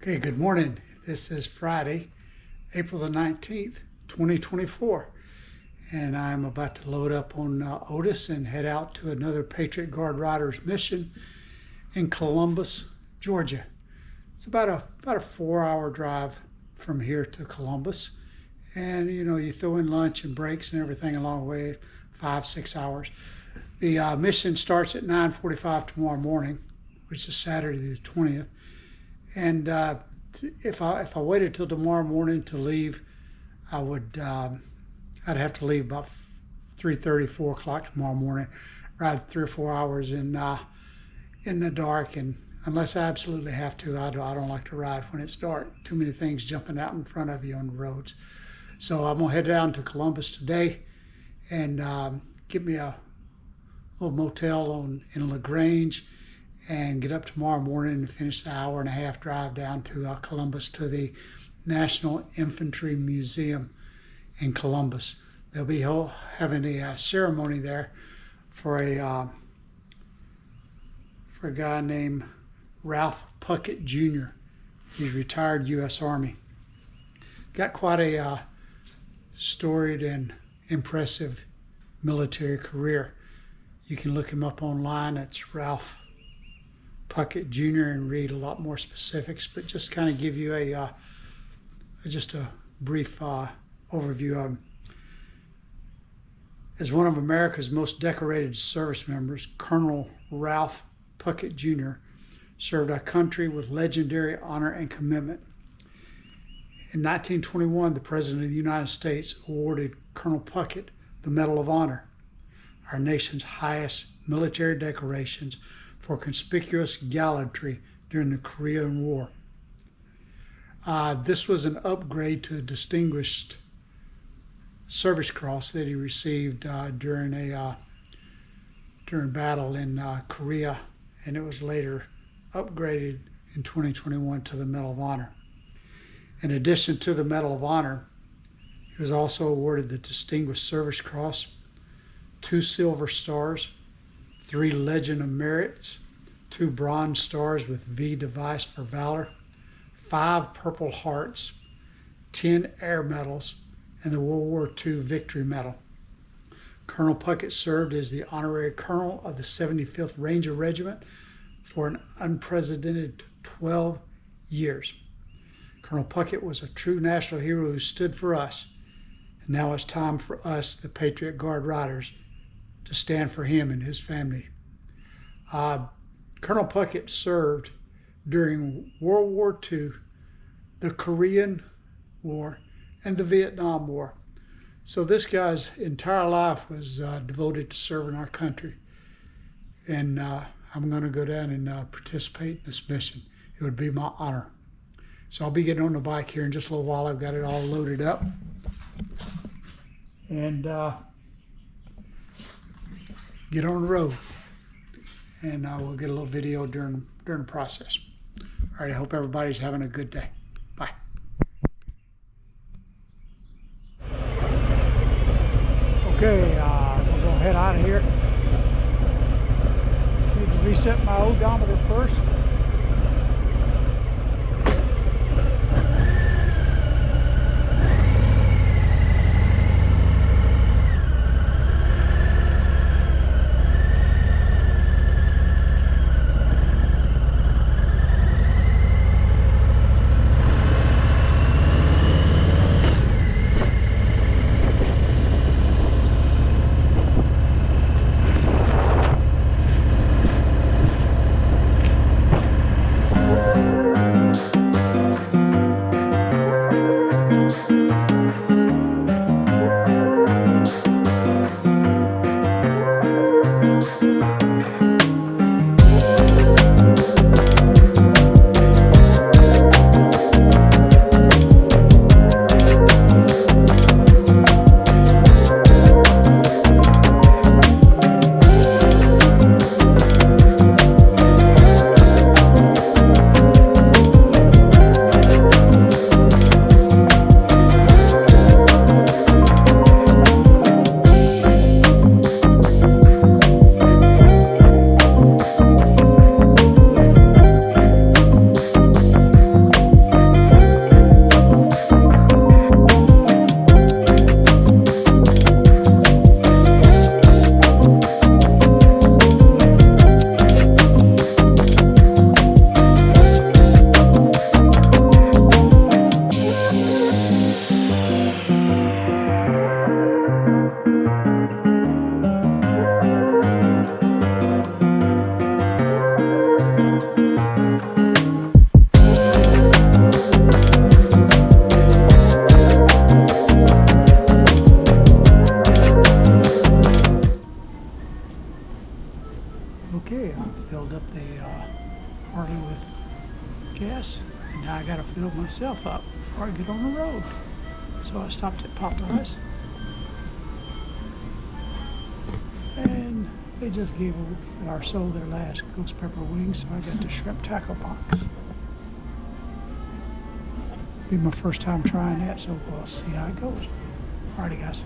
Okay, good morning. This is Friday, April the 19th, 2024. And I'm about to load up on Otis and head out to another Patriot Guard Riders mission in Columbus, Georgia. It's about a 4-hour drive from here to Columbus. And you throw in lunch and breaks and everything along the way, 5-6 hours. The mission starts at 9:45 tomorrow morning, which is Saturday the 20th. And if I waited till tomorrow morning to leave, I'd have to leave about 3:30, 4 o'clock tomorrow morning, ride 3 or 4 hours in the dark. And unless I absolutely have to, I don't like to ride when it's dark. Too many things jumping out in front of you on the roads. So I'm gonna head down to Columbus today and get me a little motel in LaGrange, and get up tomorrow morning and finish the 1.5-hour drive down to Columbus to the National Infantry Museum in Columbus. They'll be having a ceremony there for a guy named Ralph Puckett Jr. He's retired U.S. Army. Got quite a storied and impressive military career. You can look him up online. It's Ralph Puckett Jr. and read a lot more specifics, but just kind of give you just a brief overview of him. As one of America's most decorated service members, Colonel Ralph Puckett Jr. served our country with legendary honor and commitment. In 1921, the President of the United States awarded Colonel Puckett the Medal of Honor, our nation's highest military decorations, for conspicuous gallantry during the Korean War. This was an upgrade to a Distinguished Service Cross that he received during battle in Korea, and it was later upgraded in 2021 to the Medal of Honor. In addition to the Medal of Honor, he was also awarded the Distinguished Service Cross, 2 Silver Stars, 3 Legion of Merits, 2 Bronze Stars with V device for valor, 5 Purple Hearts, 10 Air Medals, and the World War II Victory Medal. Colonel Puckett served as the Honorary Colonel of the 75th Ranger Regiment for an unprecedented 12 years. Colonel Puckett was a true national hero who stood for us. And now it's time for us, the Patriot Guard Riders, to stand for him and his family. Colonel Puckett served during World War II, the Korean War, and the Vietnam War. So this guy's entire life was devoted to serving our country. And I'm going to go down and participate in this mission. It would be my honor. So I'll be getting on the bike here in just a little while. I've got it all loaded up. And get on the road. And we'll get a little video during the process. All right, I hope everybody's having a good day. Bye. Okay, we're going to head out of here. Need to reset my odometer first. Okay, I filled up the Harley with gas, and now I gotta fill myself up before I get on the road. So I stopped at Popeyes, and they just gave or sold their last ghost pepper wings, so I got the shrimp tackle box. Be my first time trying that, so we'll see how it goes. Alrighty, guys.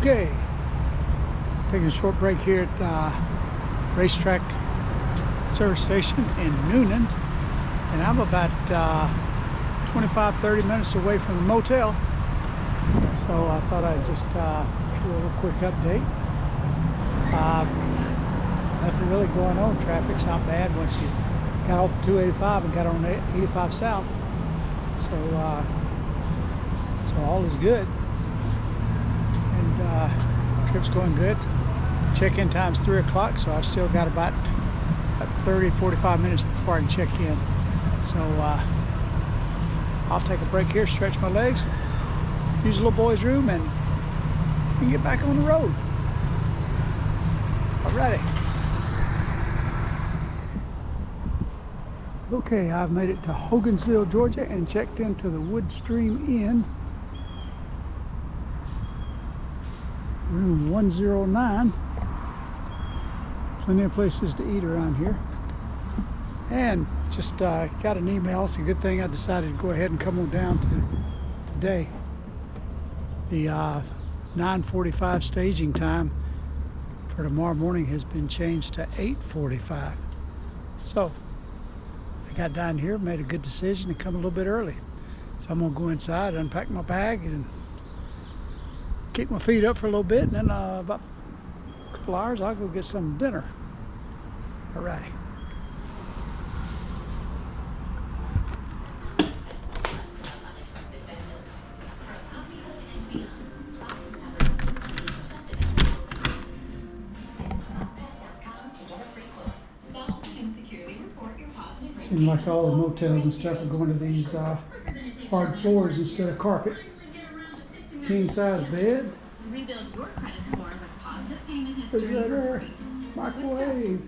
Okay, taking a short break here at Racetrack Service Station in Noonan, and I'm about 25-30 minutes away from the motel, so I thought I'd just do a little quick update. Nothing really going on. Traffic's not bad once you got off 285 and got on 85 South. So all is good. And trip's going good. Check-in time's 3 o'clock, so I've still got about 30, 45 minutes before I can check in. So I'll take a break here, stretch my legs, use the little boy's room, and we can get back on the road. Alrighty. Okay, I've made it to Hogansville, Georgia, and checked into the Woodstream Inn, room 109. Plenty of places to eat around here. And just got an email. It's a good thing I decided to go ahead and come on down to today. The 9:45 staging time for tomorrow morning has been changed to 8:45. So I got down here, made a good decision to come a little bit early. So I'm gonna go inside, unpack my bag, and kick my feet up for a little bit, and then about a couple hours I'll go get some dinner. Alrighty. Seems like all the motels and stuff are going to these hard floors instead of carpet. King size bed. Rebuild your credit score with positive payment history. Refrigerator, microwave.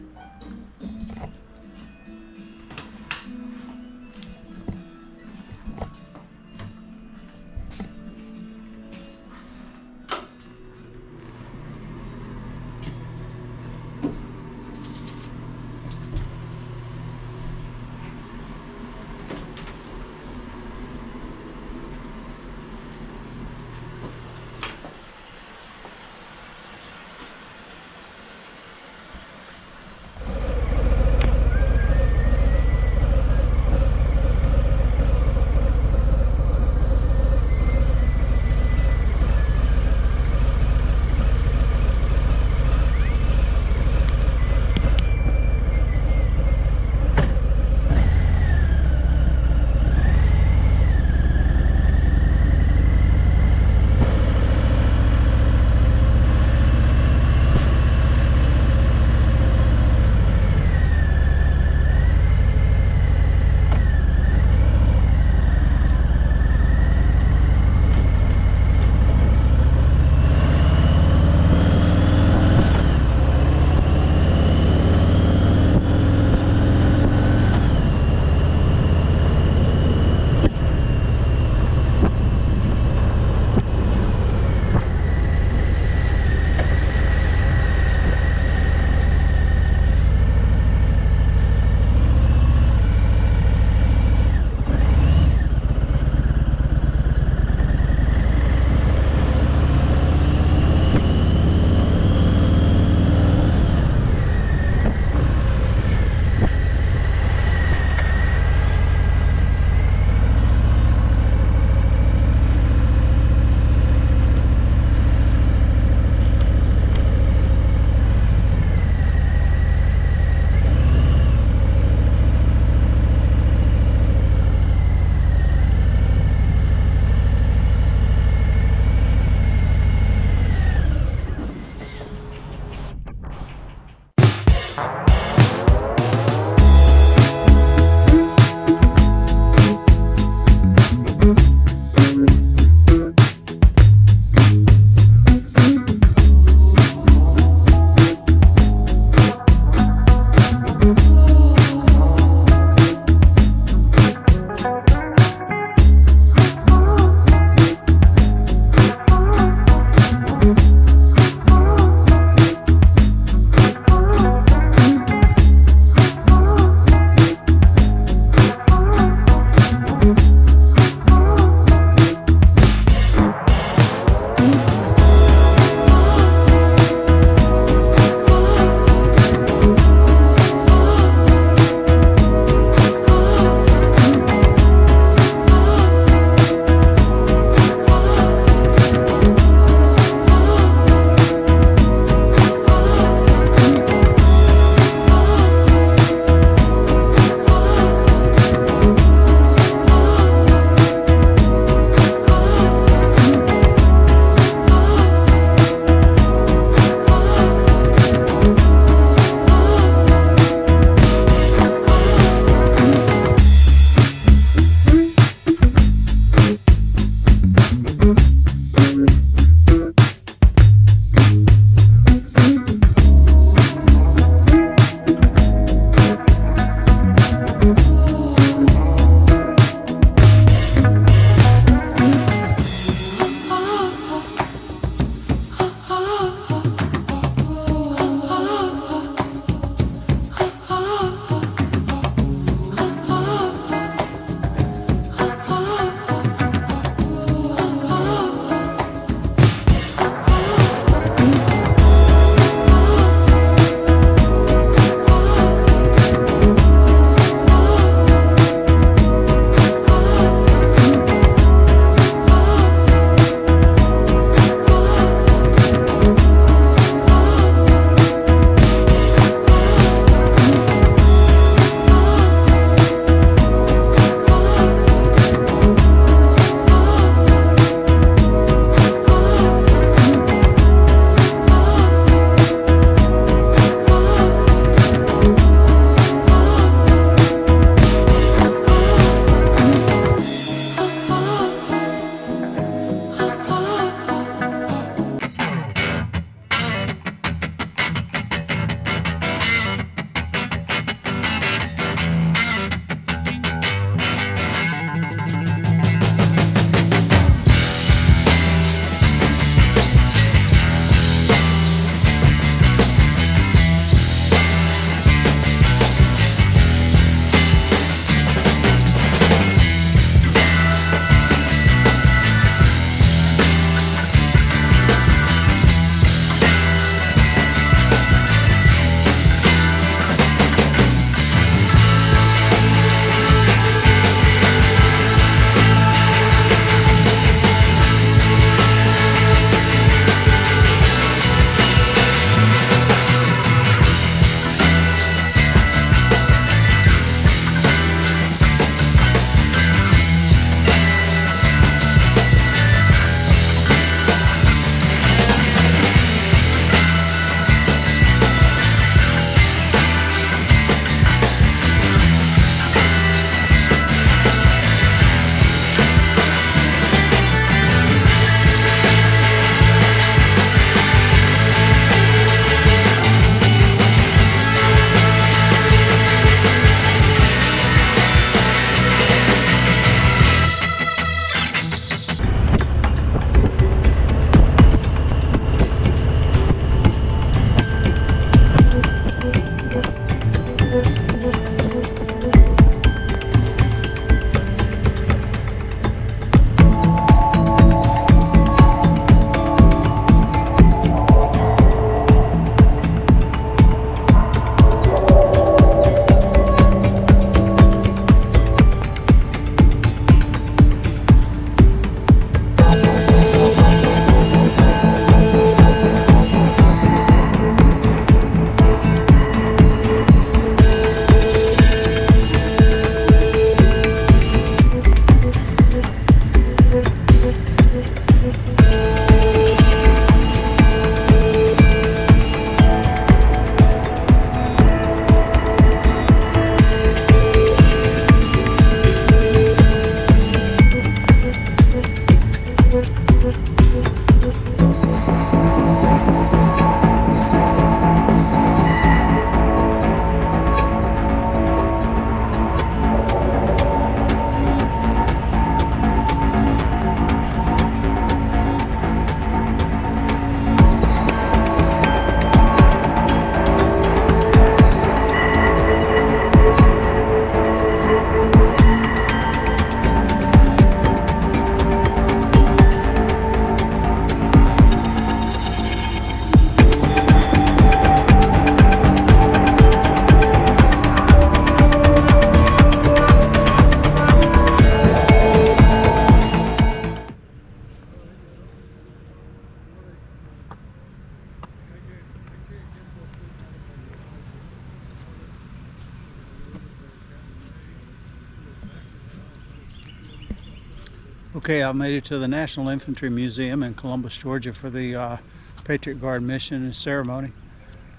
Okay, I made it to the National Infantry Museum in Columbus, Georgia for the Patriot Guard mission and ceremony.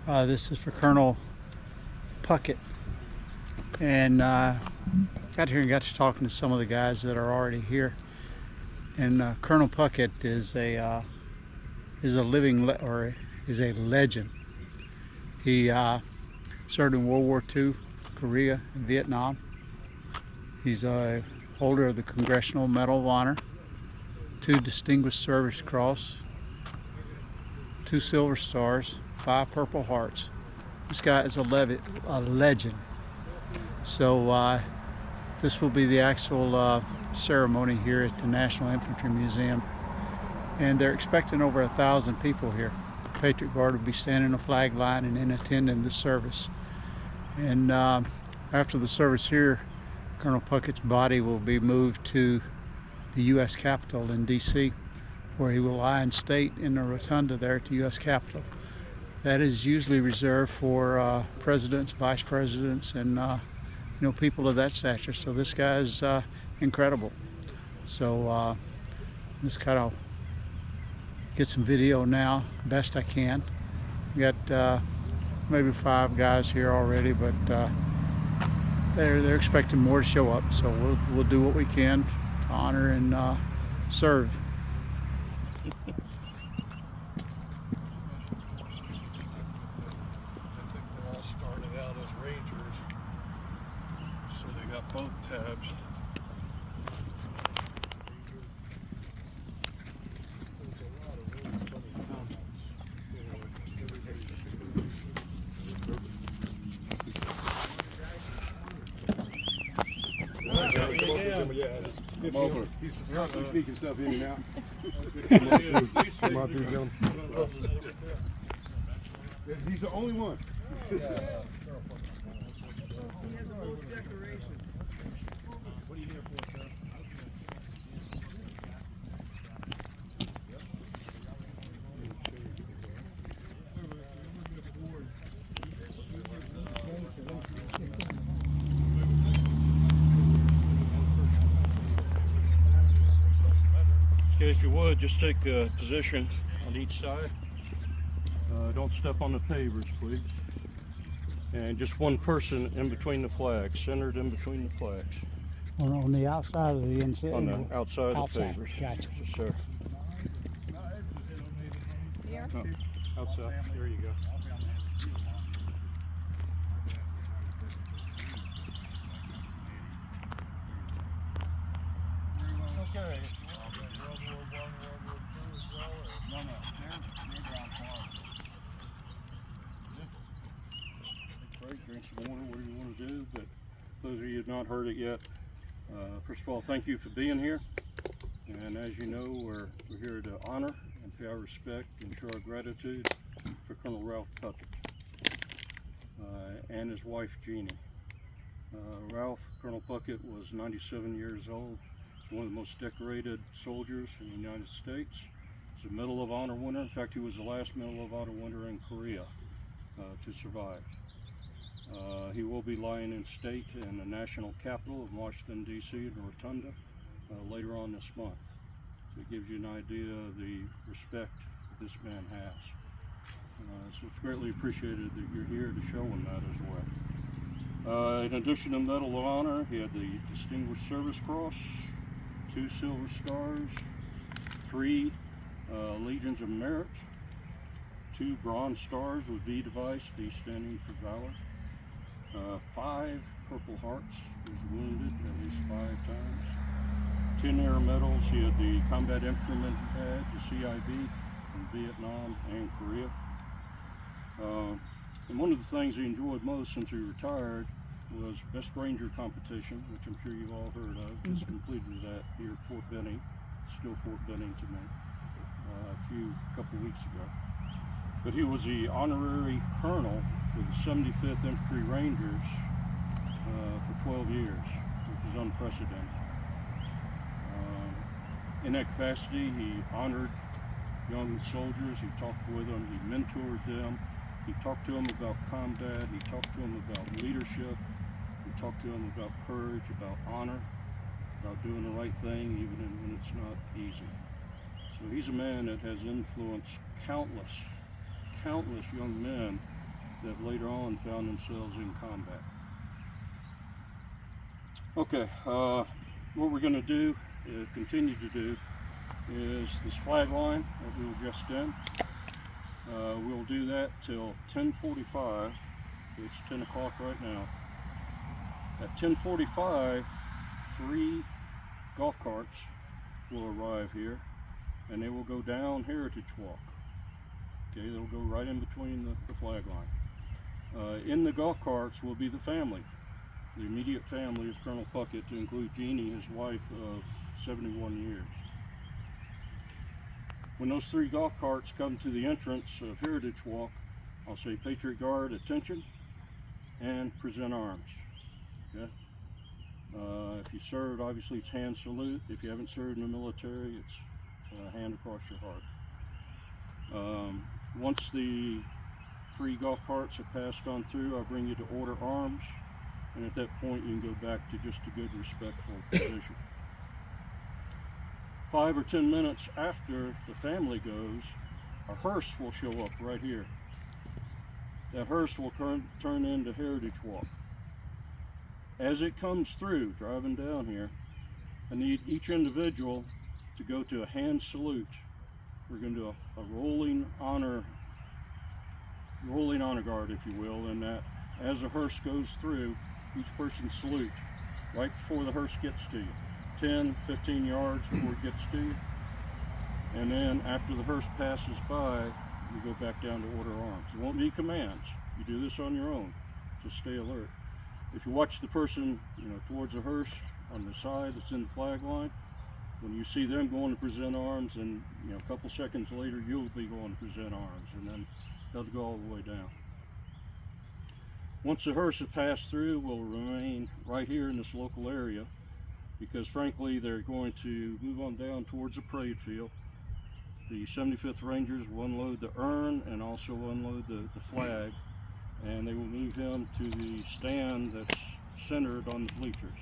This is for Colonel Puckett. And got here and got to talking to some of the guys that are already here. And Colonel Puckett is a legend. He served in World War II, Korea, and Vietnam. He's a holder of the Congressional Medal of Honor, 2 Distinguished Service Cross, 2 Silver Stars, 5 Purple Hearts. This guy is a legend. So this will be the actual ceremony here at the National Infantry Museum. And they're expecting over 1,000 people here. The Patriot Guard will be standing a flag line and then attending the service. And after the service here, Colonel Puckett's body will be moved to the U.S. Capitol in D.C., where he will lie in state in the rotunda there at the U.S. Capitol. That is usually reserved for presidents, vice presidents, and people of that stature. So this guy is incredible. So just kind of get some video now, best I can. We got maybe 5 guys here already, but they're expecting more to show up. So we'll do what we can to honor and serve. Started out as Rangers, so they got both tabs. It's him. He's constantly sneaking stuff in and out. Come on through, gentlemen. He's the only one. What are you here for, sir? Okay, if you would, just take a position on each side. Don't step on the pavers, please. And just one person in between the flags, centered in between the flags. On the outside of the inside? On the outside of the pavers. Gotcha. Yes, sir. Here? No, outside. There you go. Okay. Drink some water, whatever you want to do, but those of you who have not heard it yet, first of all, thank you for being here. And as you know, we're here to honor and pay our respect and show our gratitude for Colonel Ralph Puckett and his wife, Jeannie. Colonel Puckett was 97 years old. He's one of the most decorated soldiers in the United States. He's a Medal of Honor winner. In fact, he was the last Medal of Honor winner in Korea to survive. He will be lying in state in the national capital of Washington, D.C. in the Rotunda later on this month. So it gives you an idea of the respect that this man has. So it's greatly appreciated that you're here to show him that as well. In addition to the Medal of Honor, he had the Distinguished Service Cross, 2 Silver Stars, 3 Legions of Merit, 2 Bronze Stars with V device, V standing for Valor. 5 Purple Hearts. He was wounded at least 5 times. 10 Air Medals. He had the Combat Infantryman badge, the CIB, in Vietnam and Korea. And one of the things he enjoyed most since he retired was Best Ranger competition, which I'm sure you've all heard of. Just completed that here at Fort Benning, still Fort Benning to me, a couple weeks ago. But he was the honorary colonel for the 75th Infantry Rangers for 12 years, which is unprecedented. In that capacity, he honored young soldiers, he talked with them, he mentored them, he talked to them about combat, he talked to them about leadership, he talked to them about courage, about honor. about doing the right thing even when it's not easy. So he's a man that has influenced countless young men that later on found themselves in combat. Okay, what we're going to do, continue to do, is this flag line that we were just in. We'll do that till 10:45. It's 10 o'clock right now. At 10:45, 3 golf carts will arrive here, and they will go down Heritage Walk. Okay, they'll go right in between the flag line. In the golf carts will be the family, the immediate family of Colonel Puckett, to include Jeannie, his wife of 71 years. When those 3 golf carts come to the entrance of Heritage Walk, I'll say Patriot Guard, attention, and present arms. Okay? If you served, obviously it's hand salute. If you haven't served in the military, it's hand across your heart. Once the 3 golf carts are passed on through, I'll bring you to order arms, and at that point you can go back to just a good respectful position. 5 or 10 minutes after the family goes, a hearse will show up right here. That hearse will turn into Heritage Walk. As it comes through, driving down here, I need each individual to go to a hand salute. We're going to do a rolling honor guard, if you will, in that as the hearse goes through, each person salute right before the hearse gets to you. 10, 15 yards before it gets to you. And then after the hearse passes by, you go back down to order arms. There won't be commands. You do this on your own. Just stay alert. If you watch the person, towards the hearse on the side that's in the flag line, when you see them going to present arms, and a couple seconds later you'll be going to present arms, and then they'll go all the way down. Once the hearse has passed through, we'll remain right here in this local area, because frankly they're going to move on down towards the parade field. The 75th Rangers will unload the urn and also unload the flag, and they will move him to the stand that's centered on the bleachers.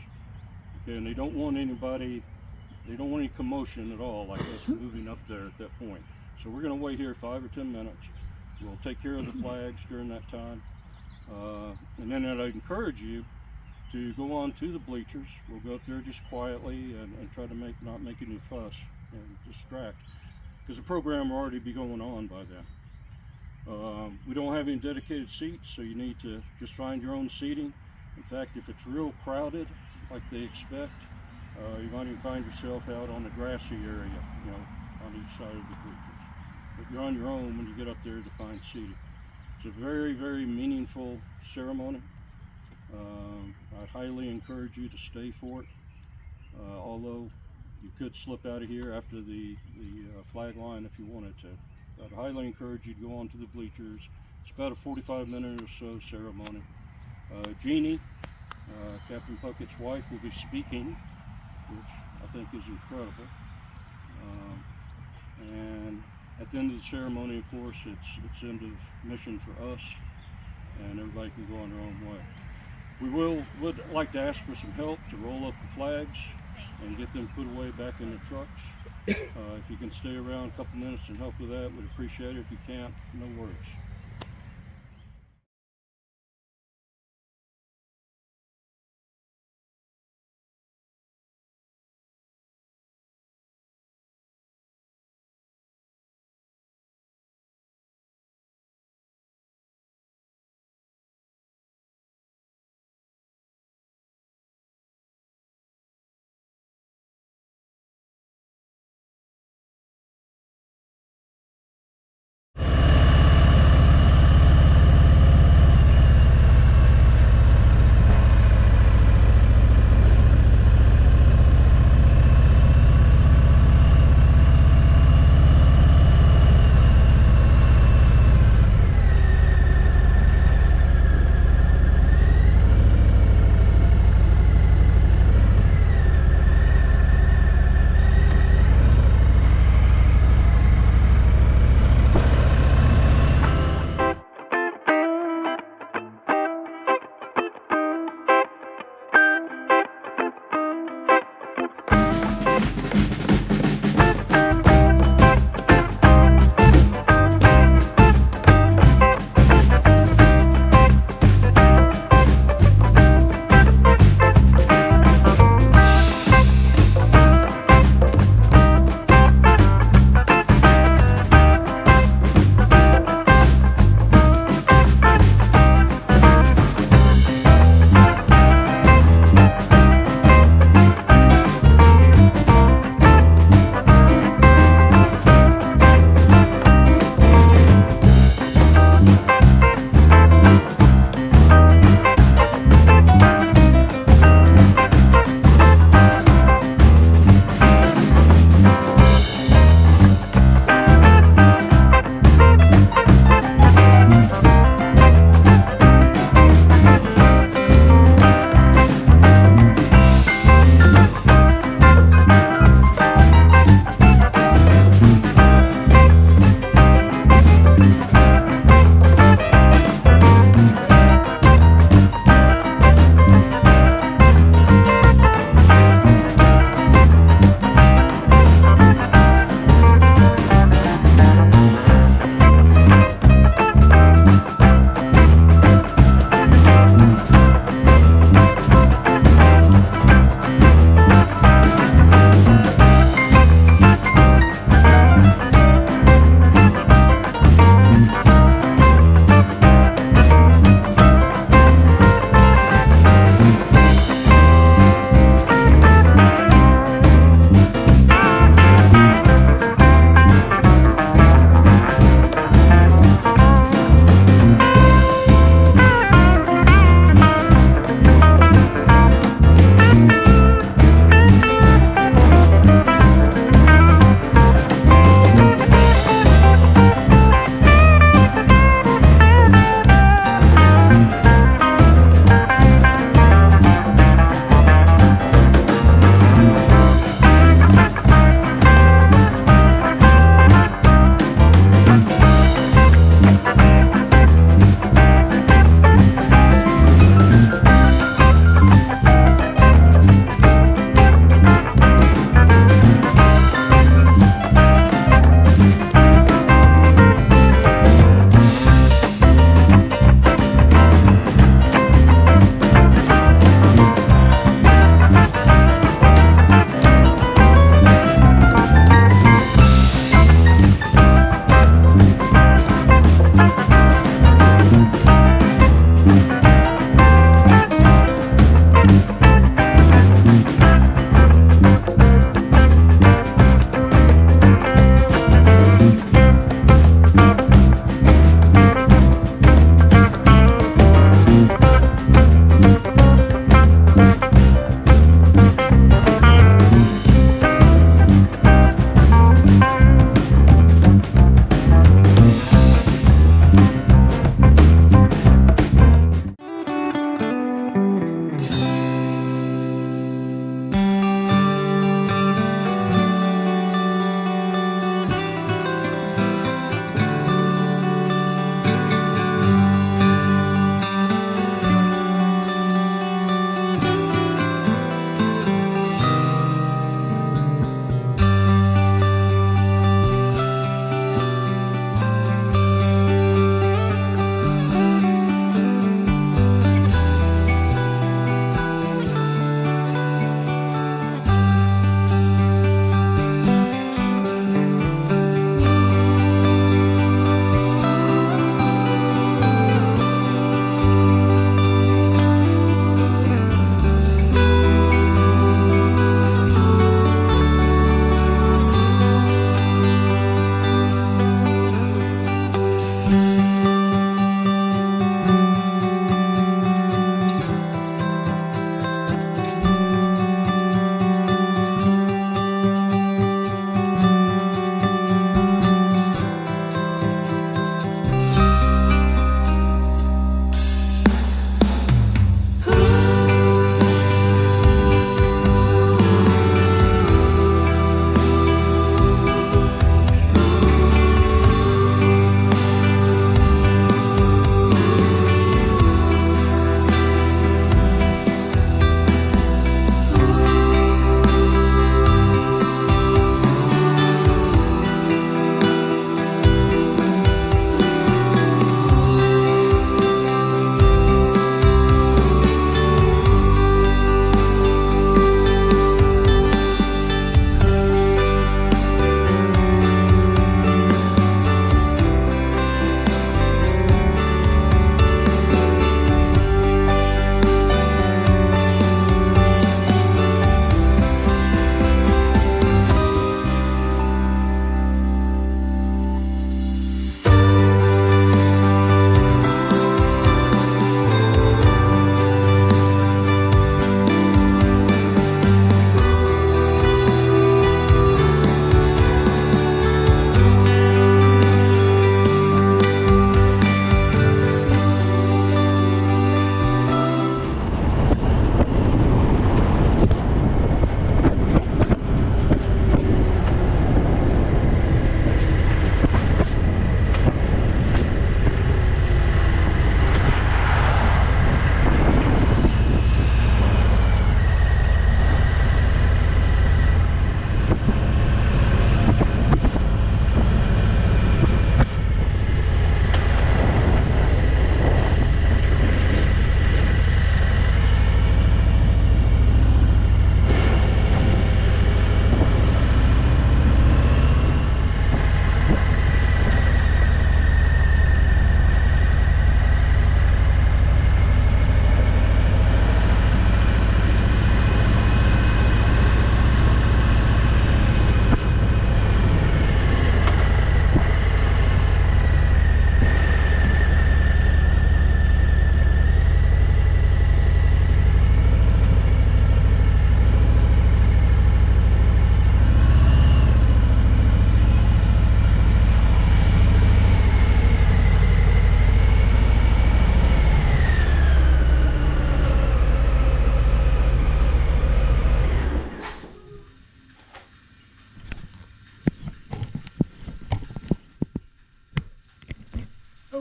Okay, and they don't want any commotion at all, like us moving up there at that point. So we're going to wait here 5 or 10 minutes. We'll take care of the flags during that time. And then I'd encourage you to go on to the bleachers. We'll go up there just quietly and try to not make any fuss and distract, because the program will already be going on by then. We don't have any dedicated seats, so you need to just find your own seating. In fact, if it's real crowded, like they expect, you might even find yourself out on the grassy area, on each side of the bleachers. But you're on your own when you get up there to find seating. It's a very, very meaningful ceremony. I'd highly encourage you to stay for it, although you could slip out of here after the flag line if you wanted to. I'd highly encourage you to go on to the bleachers. It's about a 45-minute or so ceremony. Jeannie, Captain Puckett's wife, will be speaking, which I think is incredible. And at the end of the ceremony, of course, it's end of mission for us, and everybody can go on their own way. We would like to ask for some help to roll up the flags and get them put away back in the trucks. If you can stay around a couple minutes and help with that, we'd appreciate it. If you can't, no worries.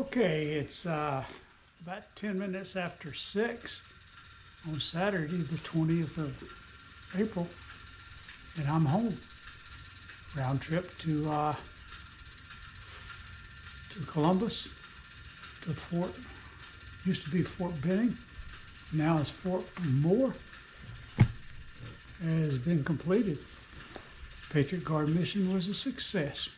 Okay, it's about 10 minutes after 6 on Saturday, the 20th of April, and I'm home. Round trip to Columbus, to Fort, used to be Fort Benning, now is Fort Moore, has been completed. Patriot Guard mission was a success.